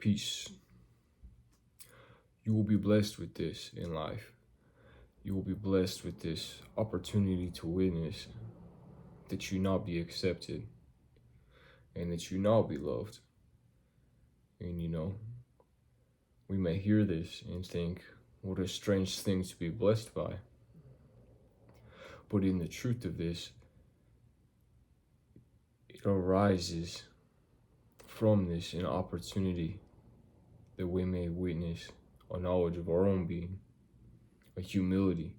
peace. You will be blessed with this in life. You will be blessed with this opportunity to witness that you not be accepted and that you not be loved. And we may hear this and think, what a strange thing to be blessed by. But in the truth of this, it arises from this an opportunity that we may witness a knowledge of our own being, a humility,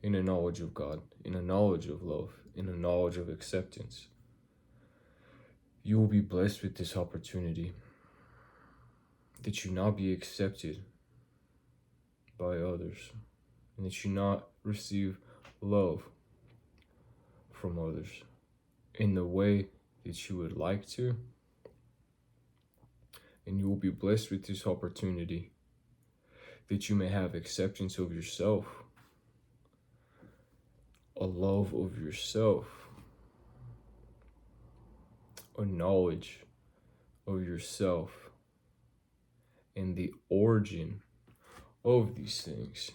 in a knowledge of God, in a knowledge of love, in a knowledge of acceptance. You will be blessed with this opportunity that you not be accepted by others, and that you not receive love from others in the way that you would like to. And you will be blessed with this opportunity that you may have acceptance of yourself, a love of yourself, a knowledge of yourself, and the origin of these things,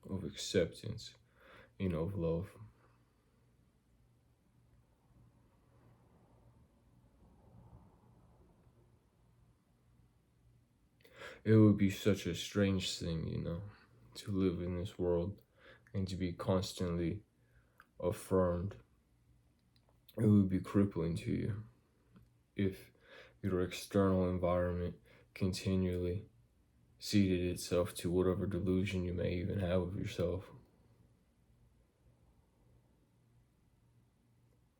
of acceptance and of love. It would be such a strange thing, to live in this world and to be constantly affirmed. It would be crippling to you if your external environment continually ceded itself to whatever delusion you may even have of yourself.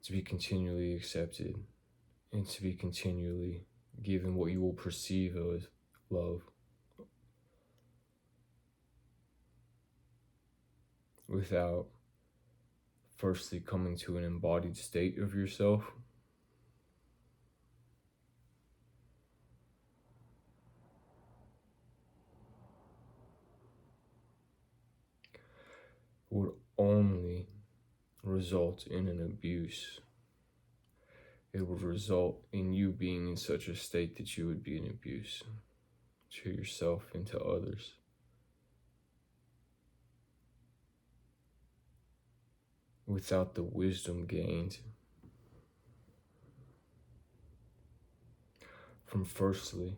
To be continually accepted and to be continually given what you will perceive as love, without firstly coming to an embodied state of yourself. Would only result in an abuse. It would result in you being in such a state that you would be an abuse to yourself and to others. Without the wisdom gained from firstly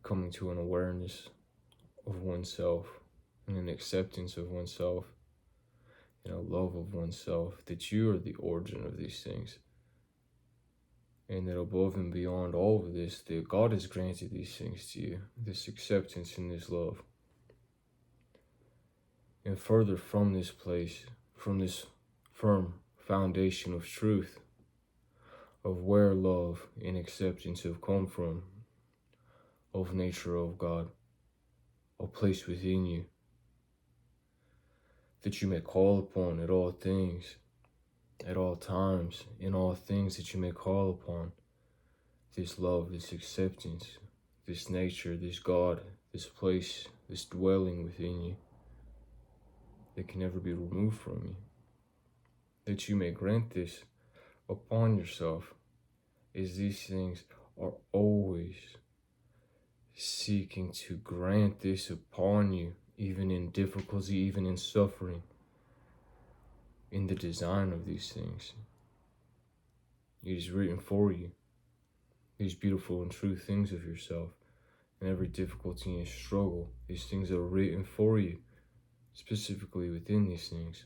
coming to an awareness of oneself and an acceptance of oneself and a love of oneself, that you are the origin of these things. And that above and beyond all of this, that God has granted these things to you, this acceptance and this love. And further from this place, from this firm foundation of truth, of where love and acceptance have come from, of nature of God, a place within you, that you may call upon at all things, at all times, in all things that you may call upon this love, this acceptance, this nature, this God, this place, this dwelling within you that can never be removed from you. That you may grant this upon yourself, as these things are always seeking to grant this upon you, even in difficulty, even in suffering, in the design of these things. It is written for you, these beautiful and true things of yourself, and every difficulty and struggle, these things are written for you, specifically within these things.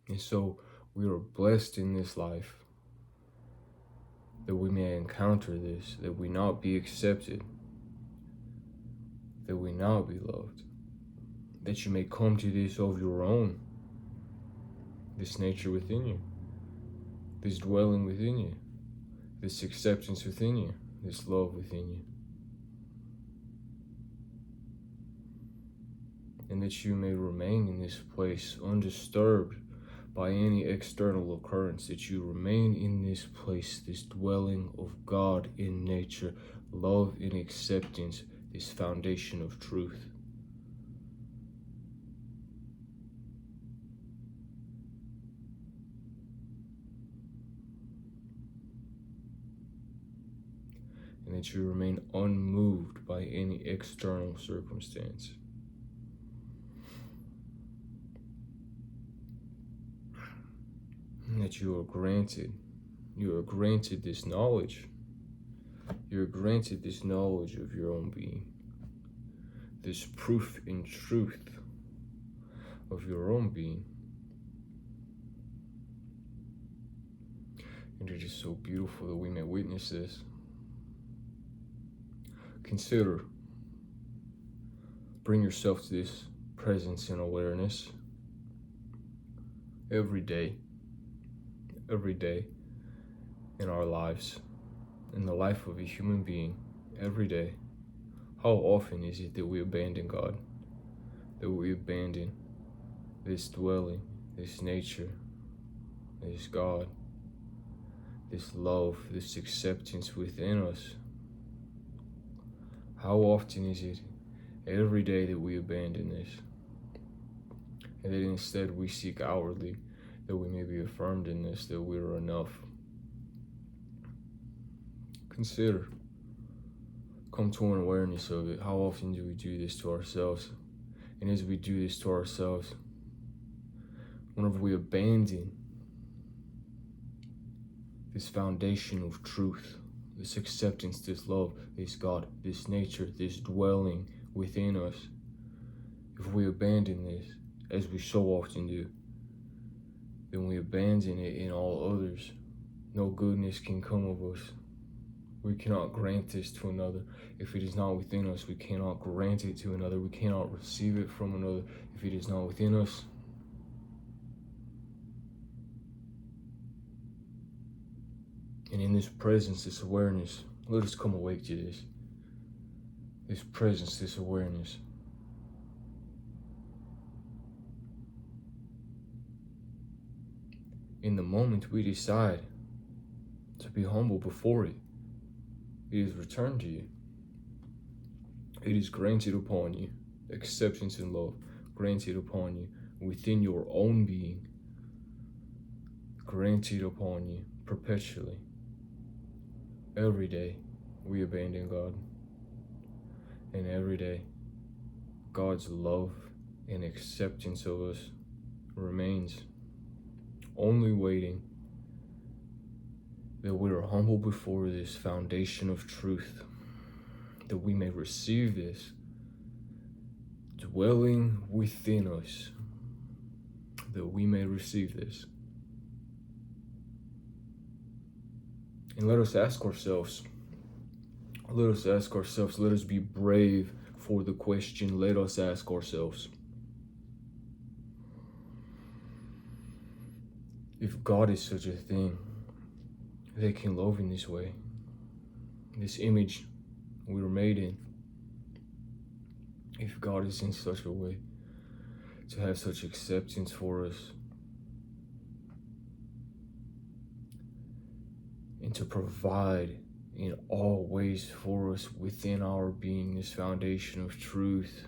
And so we are blessed in this life that we may encounter this, that we not be accepted, that we not be loved, that you may come to this of your own, this nature within you, this dwelling within you, this acceptance within you, this love within you. And that you may remain in this place undisturbed by any external occurrence, that you remain in this place, this dwelling of God in nature, love and acceptance, this foundation of truth. and that you remain unmoved by any external circumstance. And that you are granted this knowledge. You're granted this knowledge of your own being, this proof in truth of your own being. And it is so beautiful that we may witness this. Consider, bring yourself to this presence and awareness every day in our lives, in the life of a human being, every day. How often is it that we abandon God, that we abandon this dwelling, this nature, this God, this love, this acceptance within us? How often is it every day that we abandon this, and that instead we seek outwardly that we may be affirmed in this, that we are enough? Consider, come to an awareness of it. How often do we do this to ourselves? And as we do this to ourselves, whenever we abandon this foundation of truth, this acceptance, this love, this God, this nature, this dwelling within us, if we abandon this, as we so often do, then we abandon it in all others. No goodness can come of us. We cannot grant this to another. If it is not within us, we cannot grant it to another. We cannot receive it from another if it is not within us. And in this presence, this awareness, let us come awake to this. This presence, this awareness. In the moment we decide to be humble before it, it is returned to you. It is granted upon you. Acceptance and love granted upon you within your own being. Granted upon you perpetually. Every day we abandon God. And every day God's love and acceptance of us remains, only waiting that we are humble before this foundation of truth, that we may receive this dwelling within us, that we may receive this. And let us ask ourselves, let us be brave for the question. Let us ask ourselves, if God is such a thing that can love in this way, this image we were made in, if God is in such a way to have such acceptance for us and to provide in all ways for us within our being this foundation of truth,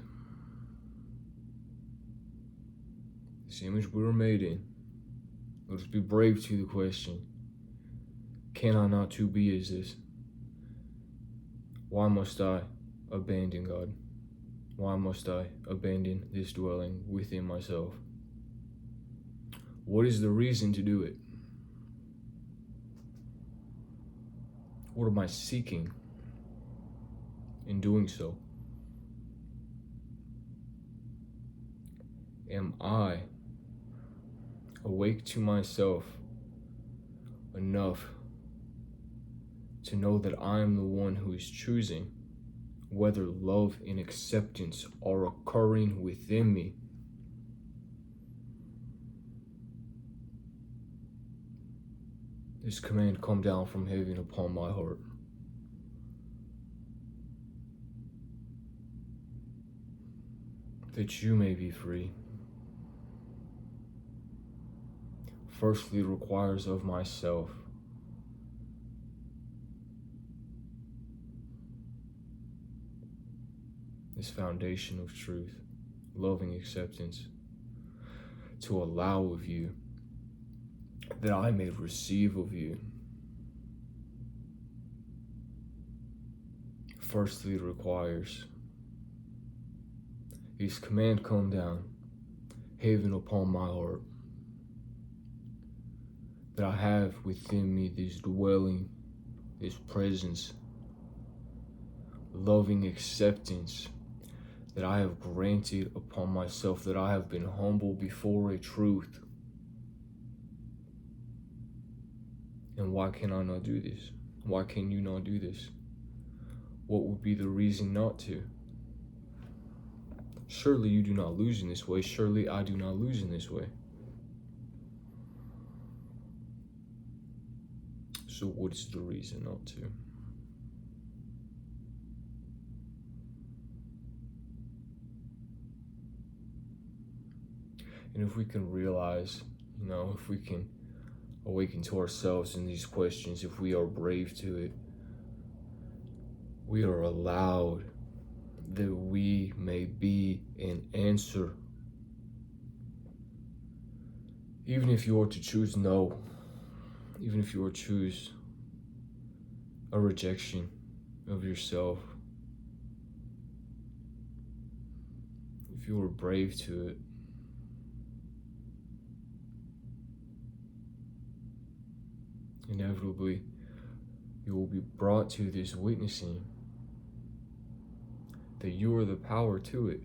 this image we were made in, let us be brave to the question, can I not too be as this? Why must I abandon God? Why must I abandon this dwelling within myself? What is the reason to do it? What am I seeking in doing so? Am I awake to myself enough to know that I am the one who is choosing whether love and acceptance are occurring within me? This command come down from heaven upon my heart. That you may be free. Firstly, requires of myself this foundation of truth, loving acceptance, to allow of you, that I may receive of you. firstly requires His command come down, heaven upon my heart, that I have within me this dwelling, this presence, loving acceptance that I have granted upon myself, that I have been humble before a truth. And why can I not do this? Why can you not do this? What would be the reason not to? Surely you do not lose in this way. Surely I do not lose in this way. So what is the reason not to? And if we can realize, if we can awaken to ourselves in these questions, if we are brave to it, we are allowed that we may be an answer. Even if you are to choose no, even if you are to choose a rejection of yourself, if you are brave to it, inevitably you will be brought to this witnessing that you are the power to it,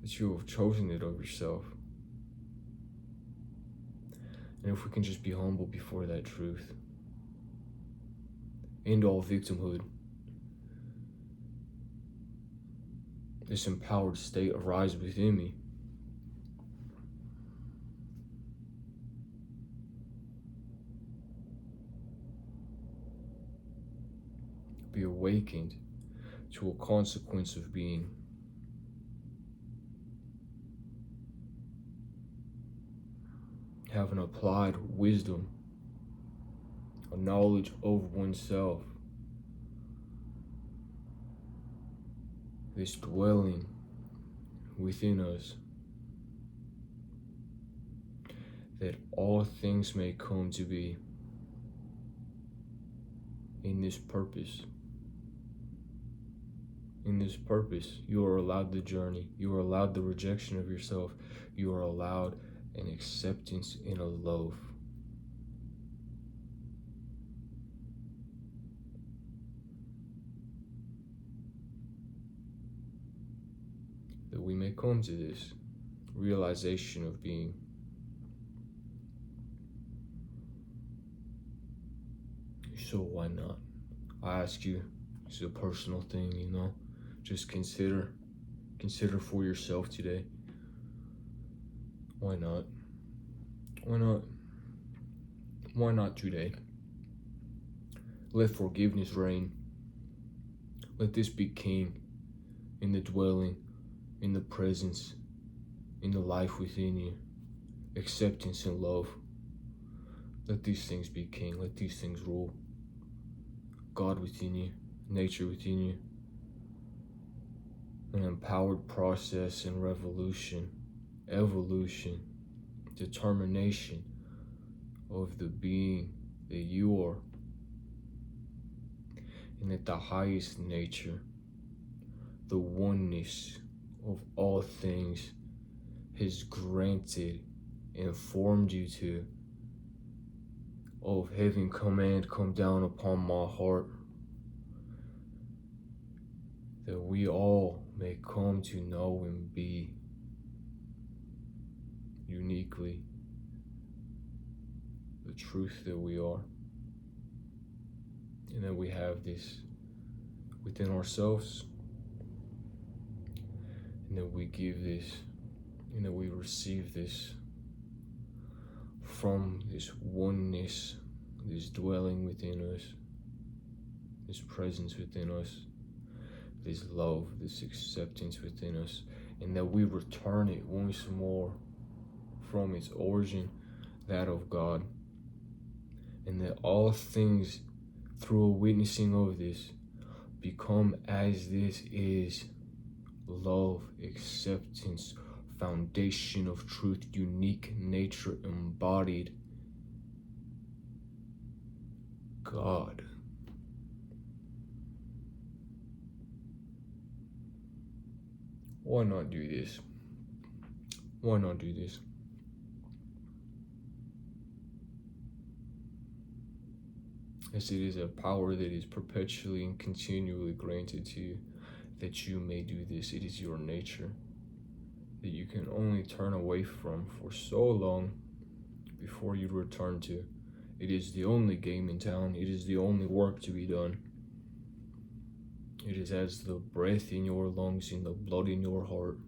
that you have chosen it of yourself. And if we can just be humble before that truth, end all victimhood, this empowered state arises within me. Be awakened to a consequence of being. Have an applied wisdom, a knowledge of oneself, this dwelling within us, that all things may come to be in this purpose. In this purpose, you are allowed the journey. You are allowed the rejection of yourself. You are allowed an acceptance and a love. That we may come to this realization of being. So why not? I ask you, it's a personal thing, Just consider for yourself today. Why not? Why not? Why not today? Let forgiveness reign. Let this be king in the dwelling, in the presence, in the life within you. Acceptance and love. Let these things be king. Let these things rule. God within you, nature within you. An empowered process and revolution, evolution, determination of the being that you are, and that the highest nature, the oneness of all things, has granted and formed you to, of having command come down upon my heart, that we all may come to know and be uniquely the truth that we are, and that we have this within ourselves, and that we give this, and that we receive this from this oneness, this dwelling within us, this presence within us, this love, this acceptance within us, and that we return it once more from its origin, that of God, and that all things through a witnessing of this become as this is: love, acceptance, foundation of truth, unique nature embodied, God. Why not do this? Why not do this? As it is a power that is perpetually and continually granted to you, that you may do this. It is your nature that you can only turn away from for so long before you return to. It is the only game in town. It is the only work to be done. It is as the breath in your lungs, in the blood in your heart.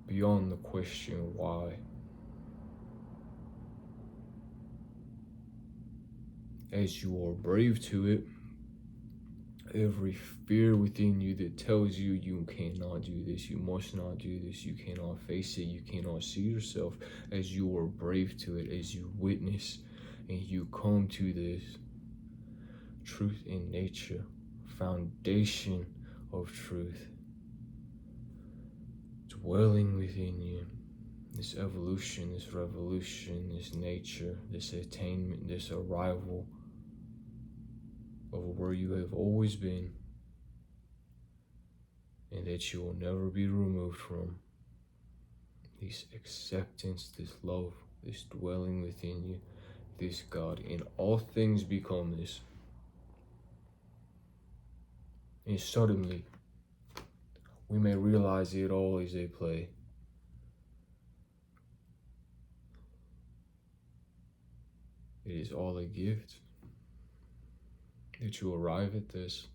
Beyond the question why. As you are brave to it, every fear within you that tells you you cannot do this, you must not do this, you cannot face it, you cannot see yourself, as you are brave to it, as you witness and you come to this truth in nature, foundation of truth, dwelling within you, this evolution, this revolution, this nature, this attainment, this arrival of where you have always been, and that you will never be removed from. This acceptance, this love, this dwelling within you, this God. In all things become this. And suddenly, we may realize it all is a play. It is all a gift that you arrive at this.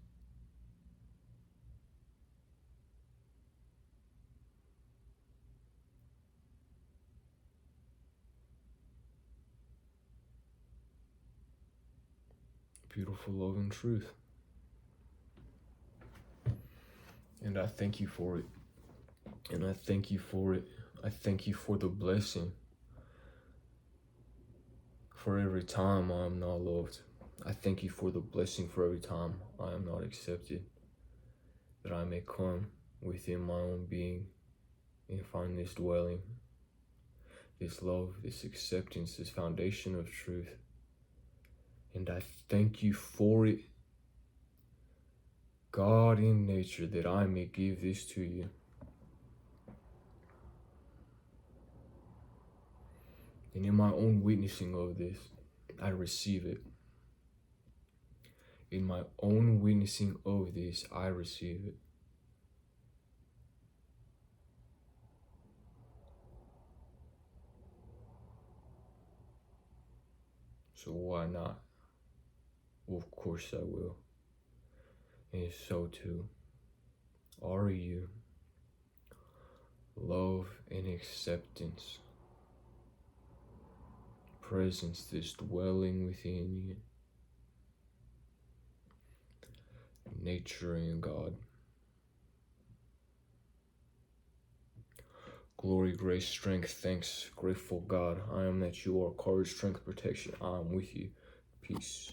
Beautiful love and truth. And I thank you for it. And I thank you for it. I thank you for the blessing. For every time I am not loved. I thank you for the blessing for every time I am not accepted. That I may come within my own being and find this dwelling, this love, this acceptance, this foundation of truth. And I thank you for it, God in nature, that I may give this to you. And in my own witnessing of this, I receive it. In my own witnessing of this, I receive it. So why not? Well, of course I will. And so too are you. Love and acceptance. Presence, this dwelling within you. Nature and God. Glory, grace, strength, thanks, grateful God. I am that you are courage, strength, protection. I am with you. Peace.